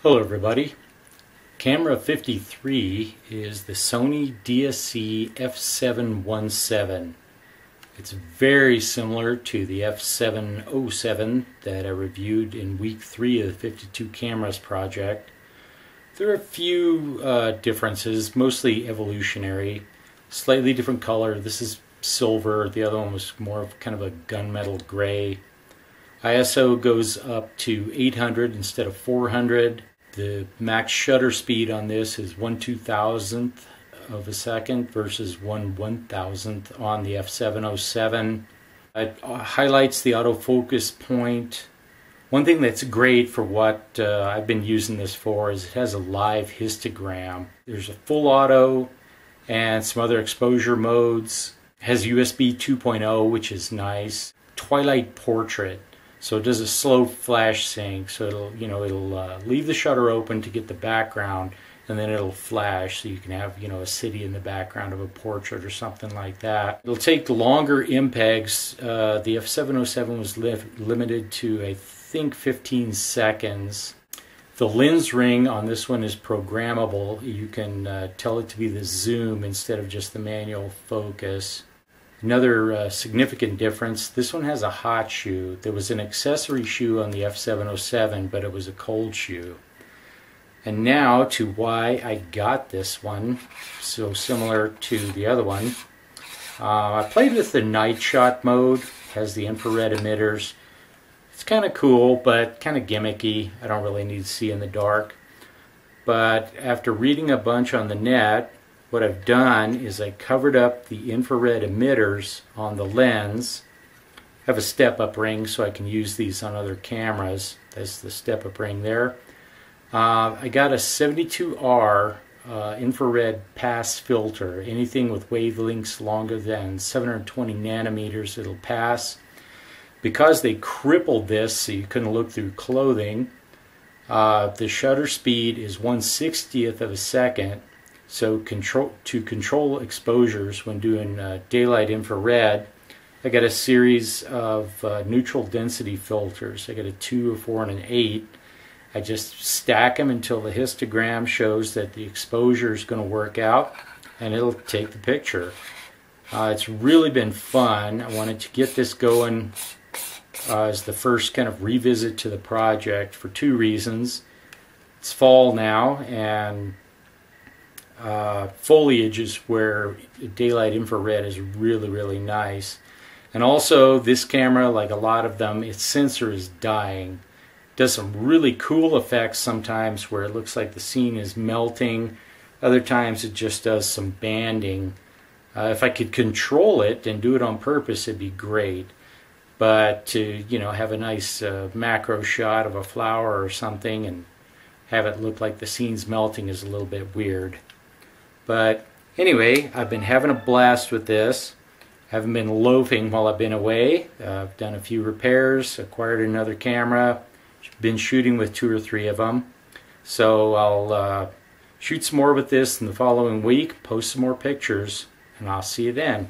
Hello everybody. Camera 53 is the Sony DSC F717. It's very similar to the F707 that I reviewed in week 3 of the 52 cameras project. There are a few differences, mostly evolutionary. Slightly different color. This is silver, the other one was more of kind of a gunmetal gray. ISO goes up to 800 instead of 400. The max shutter speed on this is 1/2000th of a second versus 1/1000th on the F707. It highlights the autofocus point. One thing that's great for what I've been using this for is it has a live histogram. There's a full auto and some other exposure modes. It has USB 2.0, which is nice. Twilight portrait. So it does a slow flash sync, so it'll leave the shutter open to get the background, and then it'll flash, so you can have a city in the background of a portrait or something like that. It'll take longer impegs. The F707 was limited to I think 15 seconds. The lens ring on this one is programmable. You can tell it to be the zoom instead of just the manual focus. Another significant difference, this one has a hot shoe. There was an accessory shoe on the F707, but it was a cold shoe. And now to why I got this one, so similar to the other one. I played with the night shot mode, has the infrared emitters. It's kind of cool, but kind of gimmicky. I don't really need to see in the dark. But after reading a bunch on the net, what I've done is I covered up the infrared emitters on the lens. I have a step-up ring so I can use these on other cameras. That's the step-up ring there. I got a 72R infrared pass filter. Anything with wavelengths longer than 720 nanometers it'll pass. Because they crippled this so you couldn't look through clothing, the shutter speed is 1/60th of a second. So to control exposures when doing daylight infrared, I got a series of neutral density filters. I got a 2, a 4, and an 8. I just stack them until the histogram shows that the exposure is going to work out, and it'll take the picture. It's really been fun. I wanted to get this going as the first kind of revisit to the project for 2 reasons. It's fall now, and foliage is where daylight infrared is really nice. And also this camera, like a lot of them, its sensor is dying. It does some really cool effects sometimes where it looks like the scene is melting. Other times it just does some banding. If I could control it and do it on purpose, it'd be great. But to have a nice macro shot of a flower or something and have it look like the scene's melting is a little bit weird. But anyway, I've been having a blast with this. I haven't been loafing while I've been away. I've done a few repairs, acquired another camera, been shooting with 2 or 3 of them. So I'll shoot some more with this in the following week, post some more pictures, and I'll see you then.